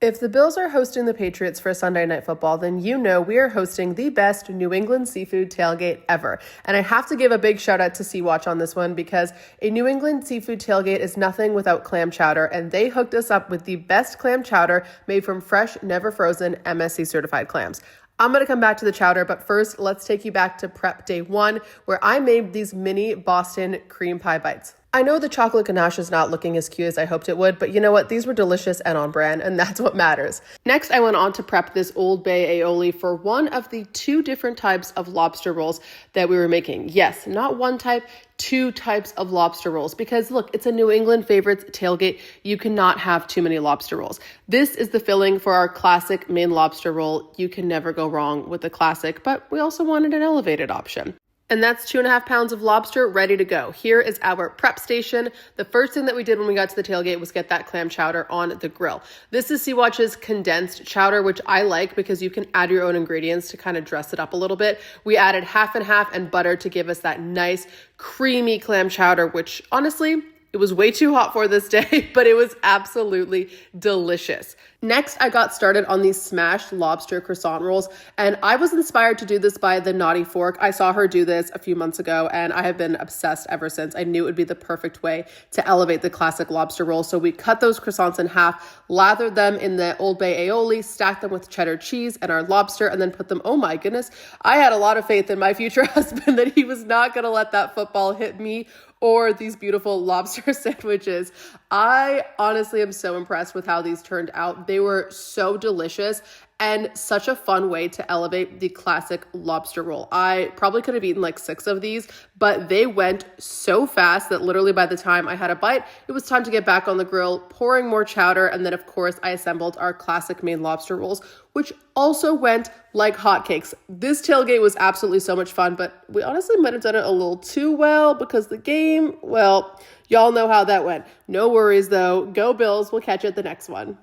If the Bills are hosting the Patriots for Sunday Night Football, then you know we are hosting the best New England seafood tailgate ever. And I have to give a big shout out to Sea-Watch on this one because a New England seafood tailgate is nothing without clam chowder, and they hooked us up with the best clam chowder made from fresh, never frozen, MSC certified clams. I'm going to come back to the chowder, but first let's take you back to prep day one where I made these mini Boston cream pie bites. I know the chocolate ganache is not looking as cute as I hoped it would, but you know what? These were delicious and on brand, and that's what matters. Next, I went on to prep this Old Bay aioli for one of the two different types of lobster rolls that we were making. Yes, not one type, two types of lobster rolls, because look, it's a New England favorites tailgate. You cannot have too many lobster rolls. This is the filling for our classic Maine lobster roll. You can never go wrong with the classic, but we also wanted an elevated option. And that's 2.5 pounds of lobster ready to go. Here is our prep station. The first thing that we did when we got to the tailgate was get that clam chowder on the grill. This is Sea-Watch's condensed chowder, which I like because you can add your own ingredients to kind of dress it up a little bit. We added half and half and butter to give us that nice creamy clam chowder, which honestly, it was way too hot for this day, but it was absolutely delicious. Next, I got started on these smashed lobster croissant rolls, and I was inspired to do this by the Naughty Fork. I saw her do this a few months ago, and I have been obsessed ever since. I knew it would be the perfect way to elevate the classic lobster roll. So we cut those croissants in half, lathered them in the Old Bay aioli, stacked them with cheddar cheese and our lobster, and then put them, oh my goodness, I had a lot of faith in my future husband that he was not going to let that football hit me or these beautiful lobster sandwiches. I honestly am so impressed with how these turned out. They were so delicious and such a fun way to elevate the classic lobster roll. I probably could have eaten like 6 of these, but they went so fast that literally by the time I had a bite, it was time to get back on the grill, pouring more chowder, and then of course I assembled our classic Maine lobster rolls, which also went like hotcakes. This tailgate was absolutely so much fun, but we honestly might have done it a little too well because the game, well, y'all know how that went. No worries though. Go Bills. We'll catch you at the next one.